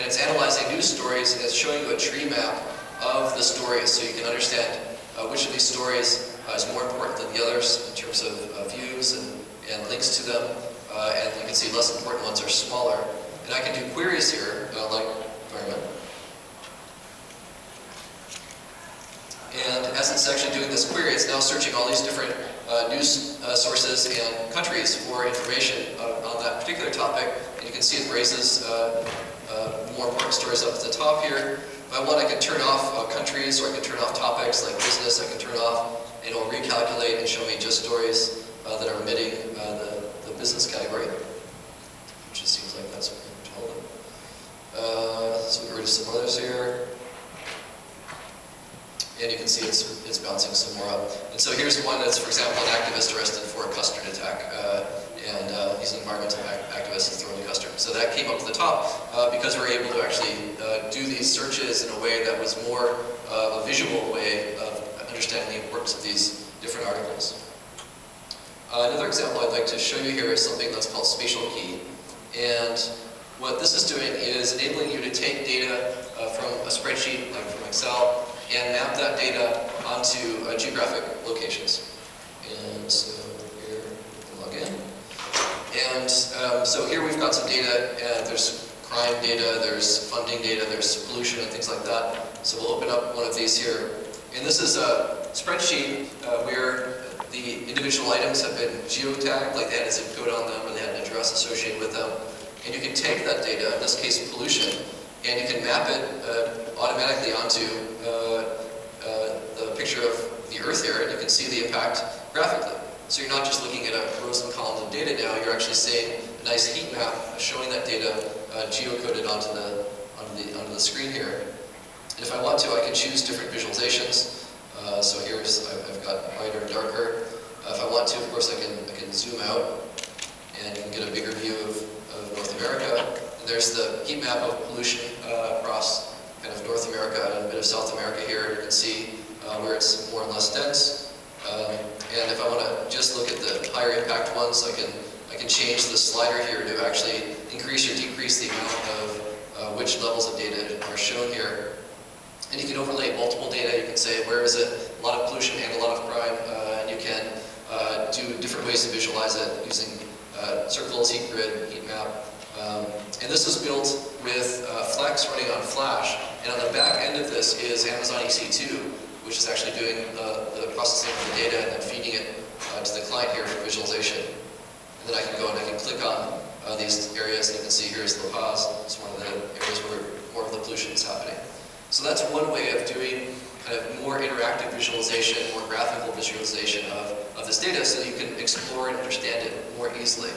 and it's analyzing news stories, and it's showing you a tree map of the stories, so you can understand which of these stories is more important than the others in terms of views and links to them, and you can see less important ones are smaller. And I can do queries here, like environment. And as it's actually doing this query, it's now searching all these different news sources and countries for information on that particular topic. And you can see it raises more important stories up at the top here. If I want, I can turn off countries, or I can turn off topics like business. I can turn off, and it'll recalculate and show me just stories that are omitting the business category, which just seems like that's what I'm told. So we get rid of some others here. And you can see it's bouncing some more up. And so here's one that's, for example, an activist arrested for a custard attack. And he's an environmental activist who's thrown a custard. So that came up to the top because we're able to actually do these searches in a way that was more a visual way of understanding the importance of these different articles. Another example I'd like to show you here is something that's called spatial key. And what this is doing is enabling you to take data from a spreadsheet, like from Excel, and map that data onto geographic locations. And so here, we can log in. And so here we've got some data. There's crime data, there's funding data, there's pollution and things like that. So we'll open up one of these here. And this is a spreadsheet where the individual items have been geotagged, like they had a zip code on them or they had an address associated with them. And you can take that data, in this case pollution, and you can map it automatically onto the picture of the Earth here, and you can see the impact graphically. So you're not just looking at rows and columns of data now, you're actually seeing a nice heat map showing that data geocoded onto the screen here. And if I want to, I can choose different visualizations. So here's, I've got brighter and darker. If I want to, of course, I can zoom out and can get a bigger view of North America. And there's the heat map of pollution across kind of North America and a bit of South America here. You can see where it's more and less dense. And if I want to just look at the higher impact ones, I can change the slider here to actually increase or decrease the amount of which levels of data are shown here. And you can overlay multiple data. You can say, where is it? A lot of pollution and a lot of crime. And you can do different ways to visualize it using circles, heat grid, heat map. And this was built with Flex running on Flash. And on the back end of this is Amazon EC2, which is actually doing the processing of the data and then feeding it to the client here for visualization. And then I can go and I can click on these areas, and you can see here's La Paz. It's one of the areas where more of the pollution is happening. So that's one way of doing kind of more interactive visualization, more graphical visualization of this data so that you can explore and understand it more easily.